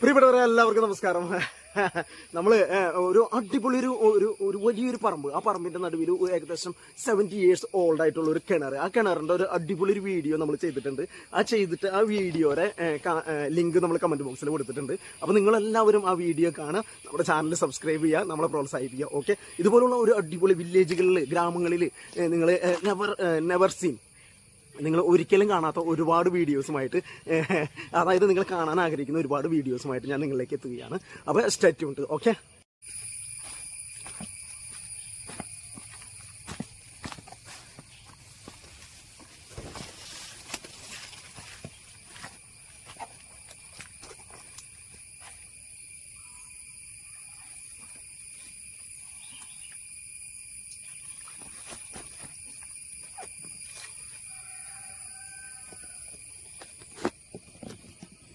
പ്രിയപ്പെട്ടവരെ എല്ലാവർക്കും നമസ്കാരം. നമ്മള് ഒരു അടിപൊളി ഒരു വലിയൊരു പറമ്പ്, ആ പറമ്പിന്റെ നടുവിൽ ഏകദേശം 70 years ഓൾഡ് ആയിട്ടുള്ള ഒരു കിണർ, ആ കിണറിന്റെ ഒരു അടിപൊളി ഒരു വീഡിയോ നമ്മൾ ചെയ്തിട്ടുണ്ട്. ആ വീഡിയോയുടെ ലിങ്ക് നമ്മൾ കമന്റ് ബോക്സിൽ കൊടുത്തിട്ടുണ്ട്. അപ്പൊ നിങ്ങളെല്ലാവരും ആ വീഡിയോ കാണുക, നമ്മുടെ ചാനൽ സബ്സ്ക്രൈബ് ചെയ്യുക, നമ്മളെ പ്രോത്സാഹിപ്പിക്കുക. ഓക്കെ, ഇതുപോലുള്ള ഒരു അടിപൊളി വില്ലേജുകളിൽ, ഗ്രാമങ്ങളിൽ നിങ്ങൾ നെവർ സീൻ, നിങ്ങൾ ഒരിക്കലും കാണാത്ത ഒരുപാട് വീഡിയോസുമായിട്ട്, അതായത് നിങ്ങൾ കാണാൻ ആഗ്രഹിക്കുന്ന ഒരുപാട് വീഡിയോസുമായിട്ട് ഞാൻ നിങ്ങളിലേക്ക് എത്തുകയാണ്. അപ്പോൾ സ്റ്റേ ട്യൂൺഡ്. ഓക്കെ.